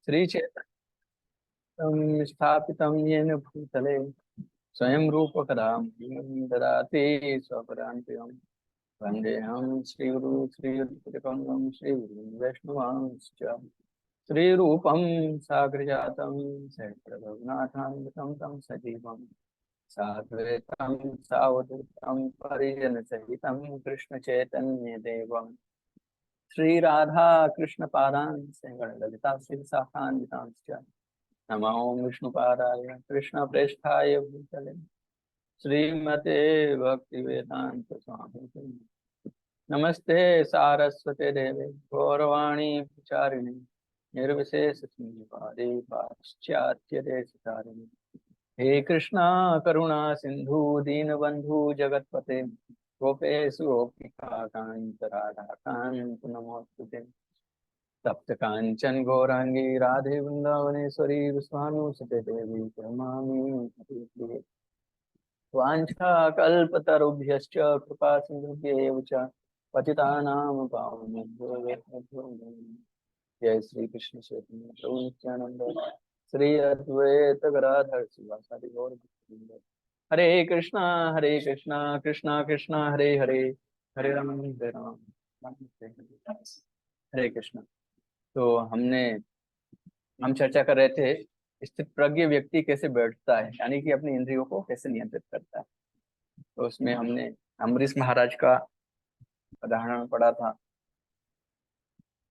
श्रीचैतन्यं स्थापितं येन भूतले स्वयं रूप कदा ददाति स्वपदान्तिकम् वन्देऽहं श्रीगुरु श्रीयुतपदकमलं श्रीगुरुं वैष्णवांश्च श्रीरूपं साग्रजातं सहस्ररघुनाथान्वितं तं सजीवं साद्वैतं सावधूतं परिजनसहितं कृष्णचैतन्यदेवं श्रीराधा कृष्णपादान् सगणललिता श्रीशाखान्वितांश्च नमो विष्णुपादाय कृष्णप्रेष्ठाय भूतले श्रीमते भक्तिवेदांत स्वामी नमस्ते सारस्वते देवे गौरवाणी प्रचारिणे निर्विशेष शून्यवादे पाश्चात्य देशतारिणे हे कृष्णा करुणा सिंधु दीनबंधु जगतपते गोपेश गोपिका कांत राधा कांत नमोस्तुते तप्त कांचन गौरांगी राधे वृंदावनेश्वरी विश्वानुसुते देवी प्रणमामि हरिप्रिये वाञ्छाकल्पतरुभ्यश्च कृपा सिन्धुभ्येव च पतितानां पावनेभ्यो वैष्णवेभ्यो नमो नमः। जय श्री कृष्ण चैतन्य प्रभु नित्यानंद श्री अद्वैत गदाधर शिवासादि गौर भक्तवृंद। हरे कृष्णा कृष्णा कृष्णा हरे हरे हरे राम राम हरे हरे कृष्णा। तो हम चर्चा कर रहे थे स्थित प्रज्ञ व्यक्ति कैसे बैठता है, यानी कि अपनी इंद्रियों को कैसे नियंत्रित करता है। तो उसमें हमने अम्बरीश महाराज का उदाहरण पढ़ा था,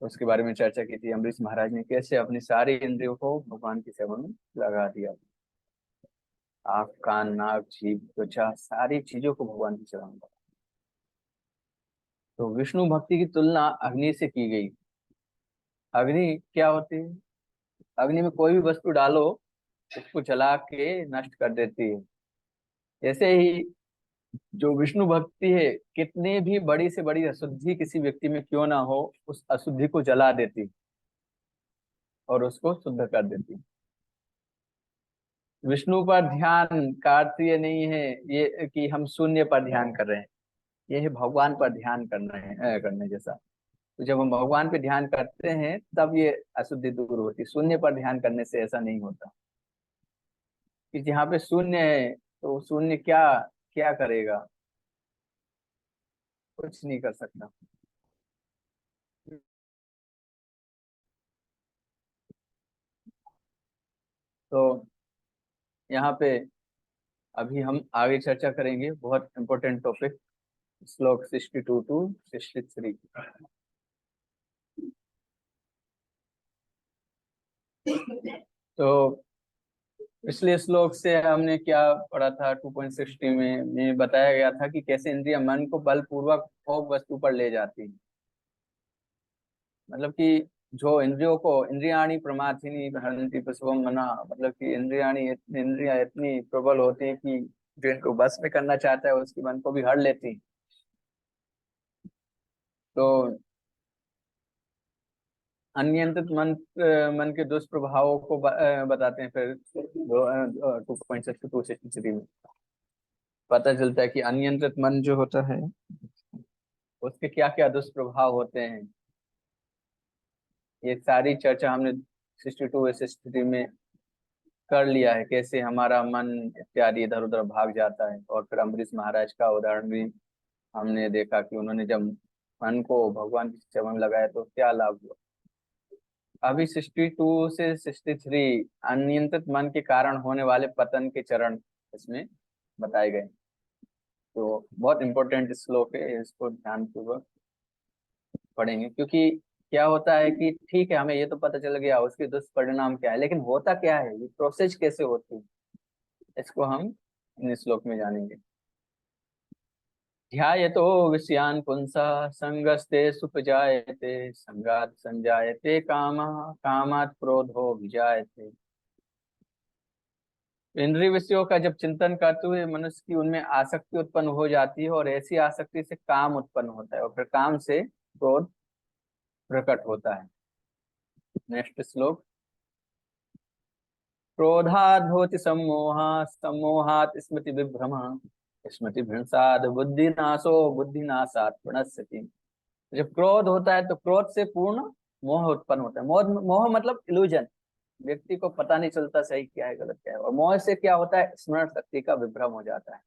तो उसके बारे में चर्चा की थी। अम्बरीश महाराज ने कैसे अपनी सारी इंद्रियों को भगवान की सेवा में लगा दिया। आँख, कान, नाक, जीभ, त्वचा, सारी चीजों को भगवान की सेवा में लगा। तो विष्णु भक्ति की तुलना अग्नि से की गई। अग्नि क्या होती है? अग्नि में कोई भी वस्तु डालो उसको जला के नष्ट कर देती है। ऐसे ही जो विष्णु भक्ति है, कितनी भी बड़ी से बड़ी अशुद्धि किसी व्यक्ति में क्यों ना हो, उस अशुद्धि को जला देती और उसको शुद्ध कर देती। विष्णु पर ध्यान का अर्थ ये नहीं है ये कि हम शून्य पर ध्यान कर रहे हैं, ये है भगवान पर ध्यान करने जैसा। तो जब हम भगवान पे ध्यान करते हैं तब ये अशुद्धि दूर होती। शून्य पर ध्यान करने से ऐसा नहीं होता कि जहाँ पे शून्य है तो शून्य क्या क्या करेगा, कुछ नहीं कर सकता। तो यहाँ पे अभी हम आगे चर्चा करेंगे बहुत इंपॉर्टेंट टॉपिक, श्लोक 62 टू 63। तो पिछले श्लोक से हमने क्या पढ़ा था? 2.60 में बताया गया था कि कैसे इंद्रिय मन को बलपूर्वक भोग वस्तु पर ले जाती है। मतलब कि जो इंद्रियों को इंद्रियाणी प्रमाथिनी हरन्ति पशुवम मना, मतलब कि इंद्रियां इतनी प्रबल होती है कि जो इनको बस में करना चाहता है उसकी मन को भी हर लेती। तो अनियंत्रित मन के दुष्प्रभावों को बताते हैं। फिर 2.62 में पता चलता है कि अनियंत्रित मन जो होता है उसके क्या क्या दुष्प्रभाव होते हैं। ये सारी चर्चा हमने 62 63 में कर लिया है, कैसे हमारा मन इत्यादि इधर उधर भाग जाता है। और फिर अम्बरीश महाराज का उदाहरण भी हमने देखा कि उन्होंने जब मन को भगवान की सेवा में लगाया तो क्या लाभ हुआ। अभी 62 से 63 अनियंत्रित मन के कारण होने वाले पतन के चरण इसमें बताए गए। तो बहुत इंपॉर्टेंट श्लोक है, इसको ध्यानपूर्वक पढ़ेंगे। क्योंकि क्या होता है कि ठीक है, हमें ये तो पता चल गया उसके दुष्परिणाम क्या है, लेकिन होता क्या है, ये प्रोसेस कैसे होती है, इसको हम इन श्लोक में जानेंगे। ध्यायतो विषयान् पुंसः संगस्ते सुपजायते संगात् संजायते कामः कामात् क्रोधो विजायते। इंद्रिय विषयों का जब चिंतन करते हुए मनुष्य की उनमें आसक्ति उत्पन्न हो जाती है, और ऐसी आसक्ति से काम उत्पन्न होता है, और फिर काम से क्रोध प्रकट होता है। नेक्स्ट श्लोक। क्रोधाद् भवति सम्मोहः सम्मोहात् स्मृति विभ्रमः स्मृति भ्रंशात् बुद्धिनाशो बुद्धिनाशात् प्रणश्यति। जब क्रोध होता है तो क्रोध से पूर्ण मोह उत्पन्न होता है। मोह मोह मतलब इल्यूजन, व्यक्ति को पता नहीं चलता सही क्या है गलत क्या है। और मोह से क्या होता है, स्मरण शक्ति का विभ्रम हो जाता है।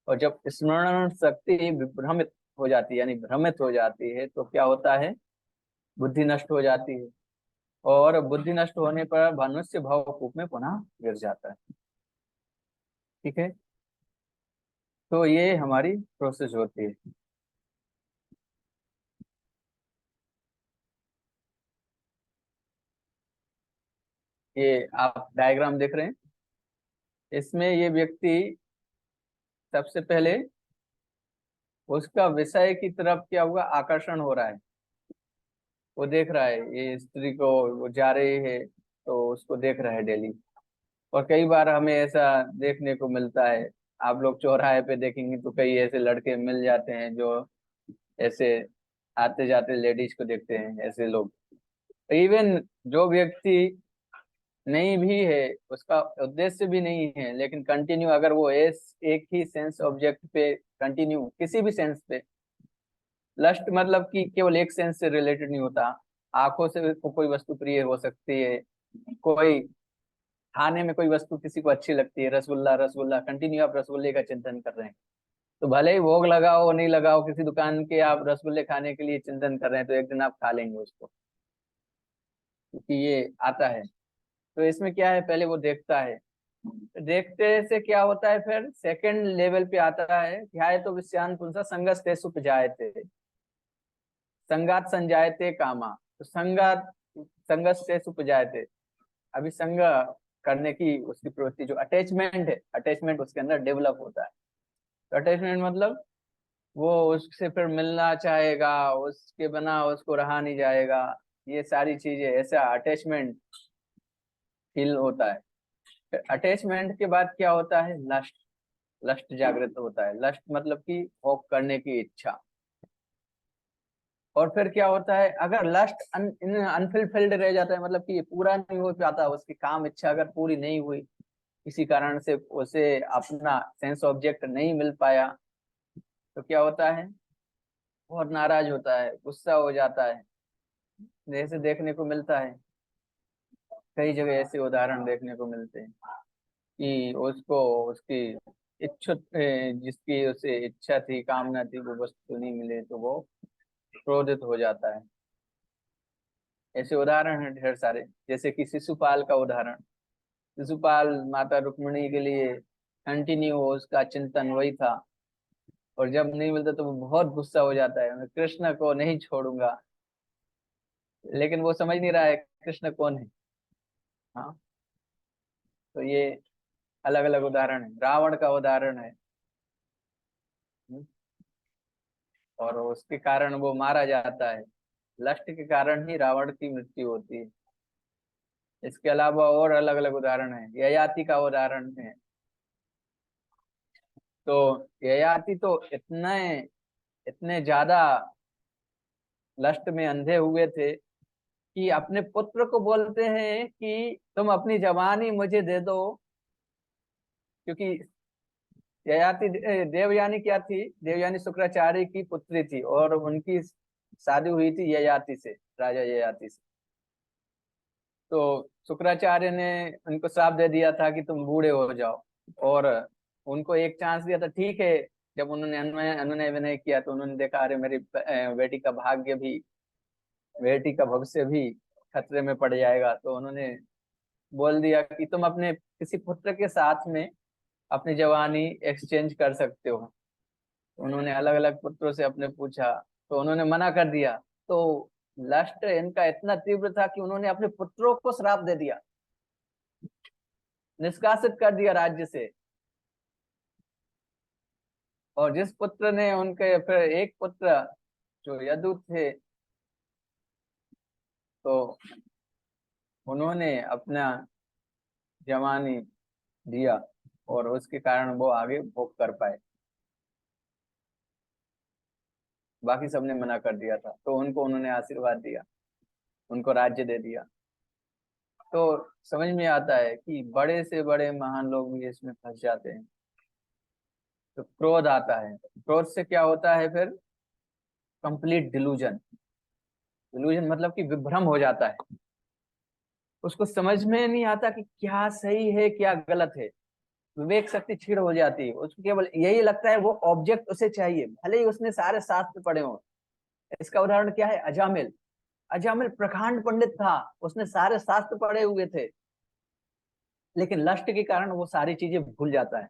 और जब स्मरण शक्ति विभ्रमित हो जाती है यानी भ्रमित हो जाती है तो क्या होता है, बुद्धि नष्ट हो जाती है। और बुद्धि नष्ट होने पर मनुष्य भवकूप में पुनः गिर जाता है। ठीक है, तो ये हमारी प्रोसेस होती है। ये आप डायग्राम देख रहे हैं, इसमें ये व्यक्ति सबसे पहले उसका विषय की तरफ क्या हुआ, आकर्षण हो रहा है। वो देख रहा है ये स्त्री को, वो जा रही है तो उसको देख रहा है डेली। और कई बार हमें ऐसा देखने को मिलता है, आप लोग चौराहे पे देखेंगे तो कई ऐसे लड़के मिल जाते हैं जो ऐसे आते जाते लेडीज को देखते हैं, ऐसे लोग। इवन जो व्यक्ति नहीं भी है, उसका उद्देश्य भी नहीं है, लेकिन कंटिन्यू अगर वो एक ही सेंस ऑब्जेक्ट पे कंटिन्यू किसी भी सेंस पे, लस्ट मतलब कि केवल एक सेंस से रिलेटेड नहीं होता। आंखों से कोई वस्तु प्रिय हो सकती है, कोई खाने में कोई वस्तु किसी को अच्छी लगती है, रसगुल्ला रसगुल्ला, कंटिन्यू आप रसगुल्ले का चिंतन कर रहे हैं। तो भले ही भोग लगाओ नहीं लगाओ किसी दुकान के, आप रसगुल्ले खाने के लिए चिंतन कर रहे हैं, तो एक दिन आप खा लेंगे उसको, क्योंकि ये आता है। तो इसमें क्या है, पहले वो देखता है, देखते से क्या होता है, फिर सेकंड लेवल पे आता है, ध्याय तो विषयान पुंसा संगस्ते सुपजायते, संगात संजायते कामा। तो संगात संगस्ते सुपजायते, अभी संग करने की उसकी प्रवृत्ति, जो अटैचमेंट है, अटैचमेंट उसके अंदर डेवलप होता है। तो अटैचमेंट मतलब वो उससे फिर मिलना चाहेगा, उसके बिना उसको रहा नहीं जाएगा, ये सारी चीजें, ऐसा अटैचमेंट फील होता है। अटैचमेंट के बाद क्या होता है, लस्ट, लस्ट जागृत होता है। लस्ट मतलब कि भोग करने की इच्छा। और फिर क्या होता है, अगर लस्ट अनफुलफिल्ड रह जाता है, मतलब कि ये पूरा नहीं हो पाता, उसकी काम इच्छा अगर पूरी नहीं हुई, किसी कारण से उसे अपना सेंस ऑब्जेक्ट नहीं मिल पाया, तो क्या होता है, बहुत नाराज होता है, गुस्सा हो जाता है। जैसे देखने को मिलता है, कई जगह ऐसे उदाहरण देखने को मिलते हैं कि उसको उसकी इच्छुत जिसकी उसे इच्छा थी, कामना थी, वो वस्तु नहीं मिले तो वो क्रोधित हो जाता है। ऐसे उदाहरण हैं ढेर सारे, जैसे कि शिशुपाल का उदाहरण। शिशुपाल माता रुक्मिणी के लिए कंटिन्यू उसका चिंतन वही था, और जब नहीं मिलता तो वो बहुत गुस्सा हो जाता है, मैं कृष्ण को नहीं छोड़ूंगा। लेकिन वो समझ नहीं रहा है कृष्ण कौन है। हाँ, तो ये अलग अलग उदाहरण है। रावण का उदाहरण है, और उसके कारण वो मारा जाता है। लस्ट के कारण ही रावण की मृत्यु होती है। इसके अलावा और अलग अलग उदाहरण है, ययाति का उदाहरण है। तो ययाति तो इतने इतने ज्यादा लस्ट में अंधे हुए थे कि अपने पुत्र को बोलते हैं कि तुम अपनी जवानी मुझे दे दो। क्योंकि ययाति देवयानी क्या थी, देवयानी शुक्राचार्य की पुत्री थी, और उनकी शादी हुई थी ययाति से, राजा ययाति से। तो शुक्राचार्य ने उनको श्राप दे दिया था कि तुम बूढ़े हो जाओ, और उनको एक चांस दिया था। ठीक है, जब उन्होंने अनुनय अनुनय विनय किया तो उन्होंने देखा, अरे मेरी बेटी का भाग्य भी, बेटी का भविष्य भी खतरे में पड़ जाएगा, तो उन्होंने बोल दिया कि तुम अपने किसी पुत्र के साथ में अपनी जवानी एक्सचेंज कर सकते हो। उन्होंने अलग अलग पुत्रों से अपने पूछा, तो उन्होंने मना कर दिया। तो लस्ट इनका इतना तीव्र था कि उन्होंने अपने पुत्रों को श्राप दे दिया, निष्कासित कर दिया राज्य से। और जिस पुत्र ने उनके, फिर एक पुत्र जो यदु थे, तो उन्होंने अपना जवानी दिया, और उसके कारण वो आगे भोग कर पाए। बाकी सबने मना कर दिया था, तो उनको उन्होंने आशीर्वाद दिया, उनको राज्य दे दिया। तो समझ में आता है कि बड़े से बड़े महान लोग भी इसमें फंस जाते हैं। तो क्रोध आता है, क्रोध से क्या होता है फिर, कंप्लीट डिलूजन। डिलूजन मतलब कि विभ्रम हो जाता है। उसको समझ में नहीं आता कि क्या सही है क्या गलत है, विवेक शक्ति क्षीण हो जाती है, उसको केवल यही लगता है वो ऑब्जेक्ट उसे चाहिए, भले ही उसने सारे शास्त्र पढ़े हो। इसका उदाहरण क्या है? अजामिल। अजामिल प्रकांड पंडित था, उसने सारे शास्त्र पढ़े हुए थे, लेकिन लस्ट के कारण वो सारी चीजें भूल जाता है।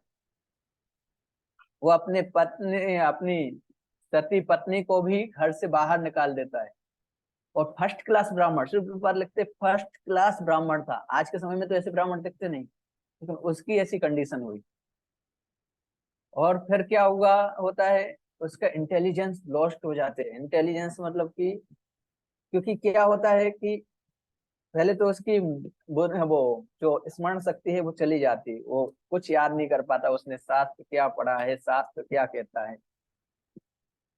वो अपनी सती पत्नी को भी घर से बाहर निकाल देता है। और फर्स्ट क्लास ब्राह्मण, सिर्फ पर लिखते फर्स्ट क्लास ब्राह्मण था, आज के समय में तो ऐसे ब्राह्मण दिखते नहीं, लेकिन उसकी ऐसी कंडीशन हुई। और फिर क्या हुआ होता है, उसका इंटेलिजेंस लॉस्ट हो जाते हैं। इंटेलिजेंस मतलब कि, क्योंकि क्या होता है कि पहले तो उसकी वो जो स्मरण शक्ति है वो चली जाती, वो कुछ याद नहीं कर पाता उसने शास्त्र क्या पढ़ा है, शास्त्र क्या कहता है।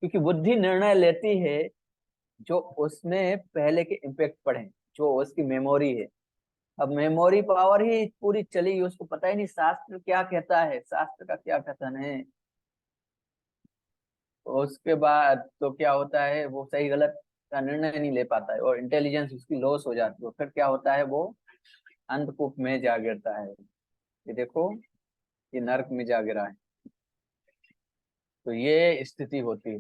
क्योंकि बुद्धि निर्णय लेती है जो उसमें पहले के इम्पैक्ट पढ़े, जो उसकी मेमोरी है। अब मेमोरी पावर ही पूरी चली गई, उसको पता ही नहीं शास्त्र क्या कहता है, शास्त्र का क्या कथन है। तो उसके बाद तो क्या होता है, वो सही गलत का निर्णय नहीं ले पाता है और इंटेलिजेंस उसकी लॉस हो जाती है। फिर क्या होता है, वो अंधकूप में जा गिरता है। ये देखो, ये नरक में जा गिरा है। तो ये स्थिति होती है।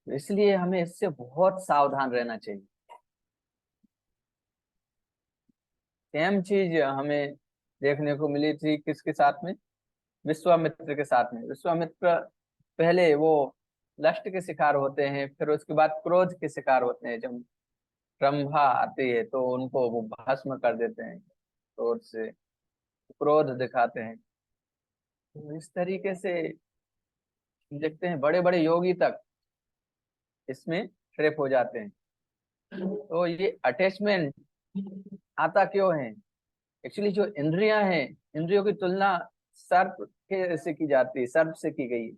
तो इसलिए हमें इससे बहुत सावधान रहना चाहिए। सेम चीज हमें देखने को मिली थी किसके साथ में? विश्वामित्र के साथ में। विश्वामित्र पहले वो लस्ट के शिकार होते हैं, फिर उसके बाद क्रोध के शिकार होते हैं। जब रंभा आती है तो उनको वो भस्म कर देते हैं, क्रोध से क्रोध दिखाते हैं। तो इस तरीके से देखते हैं बड़े बड़े योगी तक इसमें ट्रैप हो जाते हैं। तो ये अटैचमेंट आता क्यों है? एक्चुअली जो इंद्रियां हैं, इंद्रियों की तुलना सर्प के से की जाती है, सर्प से की गई है।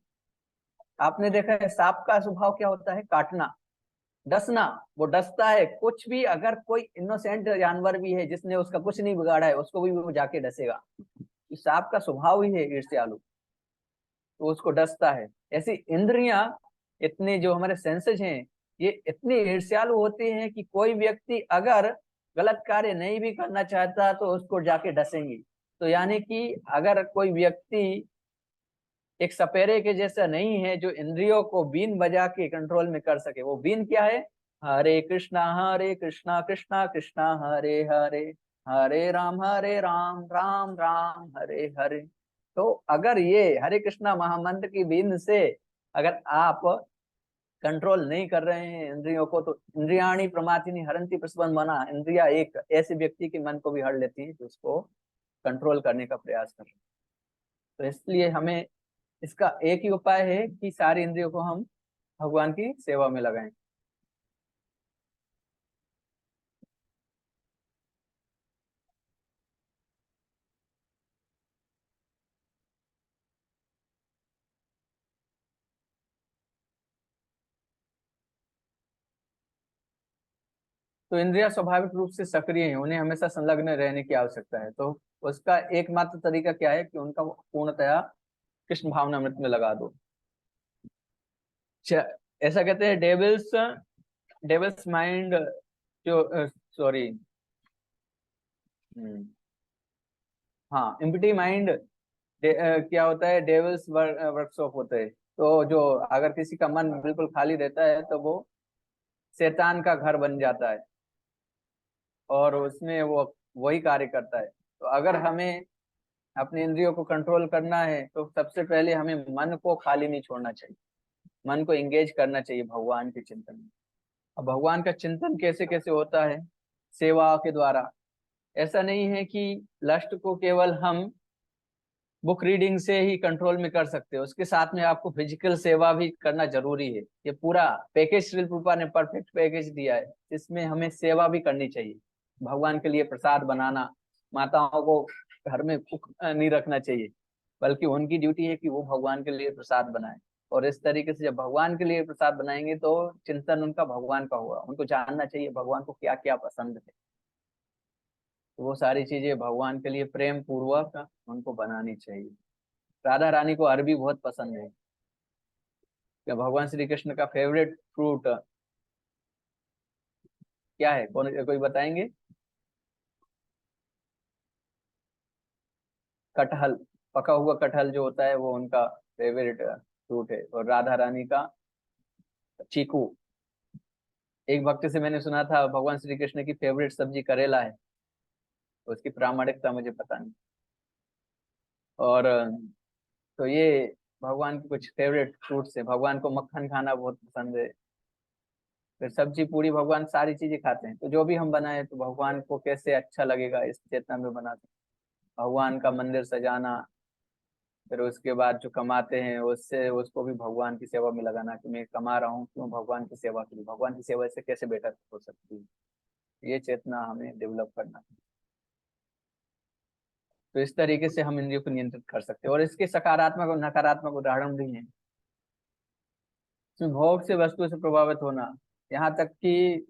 आपने देखा है सांप का स्वभाव क्या होता है? काटना, डसना। वो डसता है, कुछ भी अगर कोई इनोसेंट जानवर भी है जिसने उसका कुछ नहीं बिगाड़ा है, उसको भी वो जाके डसेगा। इस सांप का स्वभाव ही है ईर्ष्यालु, तो उसको डसता है। ऐसी इंद्रियां, इतने जो हमारे सेंसेस हैं, ये इतनी ईर्ष्यालु होती हैं कि कोई व्यक्ति अगर गलत कार्य नहीं भी करना चाहता तो उसको जाके डसेंगी। तो यानी कि अगर कोई व्यक्ति एक सपेरे के जैसा नहीं है जो इंद्रियों को बीन बजा के कंट्रोल में कर सके। वो बीन क्या है? हरे कृष्णा कृष्णा कृष्णा हरे हरे, हरे राम राम राम हरे हरे। तो अगर ये हरे कृष्णा महामंत्र की बीन से अगर आप कंट्रोल नहीं कर रहे हैं इंद्रियों को, तो इंद्रियाणी प्रमाथिनी हरंती प्रसवन बना, इंद्रिया एक ऐसे व्यक्ति के मन को भी हर लेती है जो उसको कंट्रोल करने का प्रयास कर रहे हैं। तो इसलिए हमें इसका एक ही उपाय है कि सारी इंद्रियों को हम भगवान की सेवा में लगाएं। तो इंद्रिया स्वाभाविक रूप से सक्रिय हैं, उन्हें हमेशा संलग्न रहने की आवश्यकता है। तो उसका एकमात्र तरीका क्या है कि उनका पूर्णतया कृष्ण भावनामृत में लगा दो। ऐसा कहते हैं डेविल्स डेविल्स माइंड, जो सॉरी, हाँ, एम्प्टी माइंड क्या होता है, डेविल्स वर्कशॉप होते हैं। तो जो अगर किसी का मन बिल्कुल खाली रहता है तो वो शैतान का घर बन जाता है और उसमें वो वही कार्य करता है। तो अगर हमें अपने इंद्रियों को कंट्रोल करना है तो सबसे पहले हमें मन को खाली नहीं छोड़ना चाहिए, मन को एंगेज करना चाहिए भगवान के चिंतन में। अब भगवान का चिंतन कैसे कैसे होता है? सेवा के द्वारा। ऐसा नहीं है कि लस्ट को केवल हम बुक रीडिंग से ही कंट्रोल में कर सकते हो, उसके साथ में आपको फिजिकल सेवा भी करना जरूरी है। ये पूरा पैकेज श्रील प्रभुपाद ने परफेक्ट पैकेज दिया है, इसमें हमें सेवा भी करनी चाहिए। भगवान के लिए प्रसाद बनाना, माताओं को घर में कुक नहीं रखना चाहिए, बल्कि उनकी ड्यूटी है कि वो भगवान के लिए प्रसाद बनाए। और इस तरीके से जब भगवान के लिए प्रसाद बनाएंगे तो चिंतन उनका भगवान का होगा, उनको जानना चाहिए भगवान को क्या क्या पसंद है। तो वो सारी चीजें भगवान के लिए प्रेम पूर्वक उनको बनानी चाहिए। राधा रानी को अरबी बहुत पसंद है। क्या भगवान श्री कृष्ण का फेवरेट फ्रूट क्या है? कौन, कोई बताएंगे? कटहल, पका हुआ कटहल जो होता है वो उनका फेवरेट फ्रूट है। और राधा रानी का चीकू। एक भक्त से मैंने सुना था भगवान श्री कृष्ण की फेवरेट सब्जी करेला है, उसकी प्रामाणिकता मुझे पता नहीं। और तो ये भगवान के कुछ फेवरेट फ्रूट्स है। भगवान को मक्खन खाना बहुत पसंद है। फिर सब्जी पूरी, भगवान सारी चीजें खाते हैं। तो जो भी हम बनाए तो भगवान को कैसे अच्छा लगेगा इस चेतना में बनाते हैं। भगवान का मंदिर सजाना, फिर उसके बाद जो कमाते हैं उससे उसको भी भगवान की सेवा में लगाना, कि मैं कमा रहा हूँ क्यों, भगवान की सेवा के लिए। भगवान की सेवा से कैसे बेटर हो सकती है, ये चेतना हमें डेवलप करना है। तो इस तरीके से हम इंद्रियों को नियंत्रित कर सकते हैं। और इसके सकारात्मक और नकारात्मक उदाहरण भी हैं। इसमें भोग से वस्तु से प्रभावित होना, यहाँ तक कि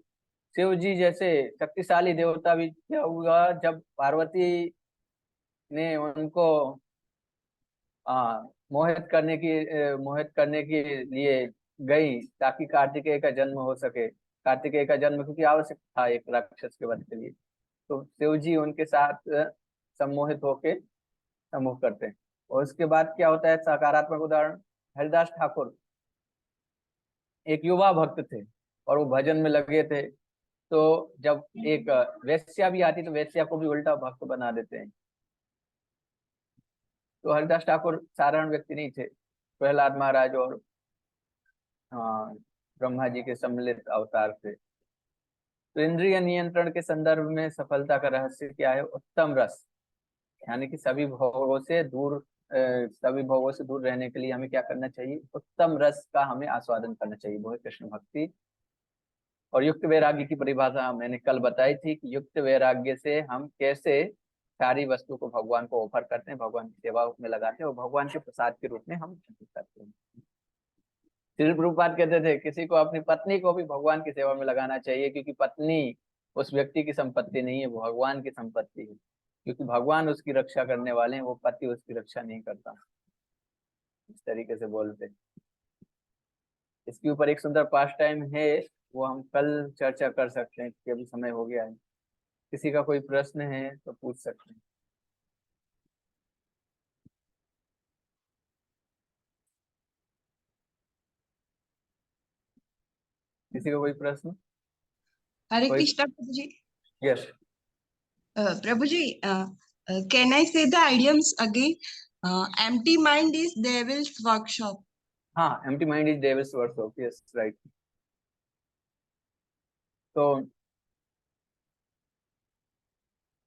शिव जी जैसे शक्तिशाली देवता भी क्या हुआ जब पार्वती ने उनको मोहित करने के लिए गई ताकि कार्तिकेय का जन्म हो सके। कार्तिकेय का जन्म क्योंकि आवश्यक था एक राक्षस के वध के लिए। तो शिव जी उनके साथ सम्मोहित होके सम्मुख करते हैं। और उसके बाद क्या होता है, सकारात्मक उदाहरण, हरिदास ठाकुर एक युवा भक्त थे और वो भजन में लगे थे। तो जब एक वेश्या भी आती तो वेश्या को भी उल्टा भक्त बना देते हैं। तो हरिदास ठाकुर साधारण व्यक्ति नहीं थे, प्रहलाद महाराज और हाँ ब्रह्मा जी के सम्मिलित अवतार थे। तो इंद्रिय नियंत्रण के संदर्भ में सफलता का रहस्य क्या है, उत्तम रस। यानी कि सभी भोगों से दूर रहने के लिए हमें क्या करना चाहिए, उत्तम रस का हमें आस्वादन करना चाहिए, वो है कृष्ण भक्ति। और युक्त वैराग्य की परिभाषा मैंने कल बताई थी कि युक्त वैराग्य से हम कैसे सारी वस्तु को भगवान को ऑफर करते हैं, भगवान की सेवा में लगाते हैं और भगवान के प्रसाद के रूप में हम करते हैं। श्री प्रभुपाद कहते थे किसी को अपनी पत्नी को भी भगवान की सेवा में लगाना चाहिए, क्योंकि पत्नी उस व्यक्ति की संपत्ति नहीं है, वो भगवान की संपत्ति है। क्योंकि भगवान उसकी रक्षा करने वाले हैं, वो पति उसकी रक्षा नहीं करता। इस तरीके से बोलते। इसके ऊपर एक सुंदर पास टाइम है, वो हम कल चर्चा कर सकते हैं क्योंकि अभी समय हो गया है। किसी का कोई प्रश्न है तो पूछ सकते हैं। किसी का कोई प्रश्न? हरे कोई? Krishna Prabhu ji. Yes. Prabhu ji, can I say the idioms again? Empty mind is devil's workshop. हाँ, empty mind is devil's workshop, yes right. तो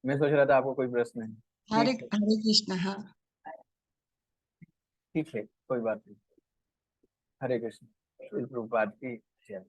मैं सोच रहा था आपको कोई प्रश्न है। हरे ठीक है, हरे कृष्णा। हाँ, ठीक है, कोई बात नहीं। हरे कृष्ण। श्री प्रभुपाद की जय।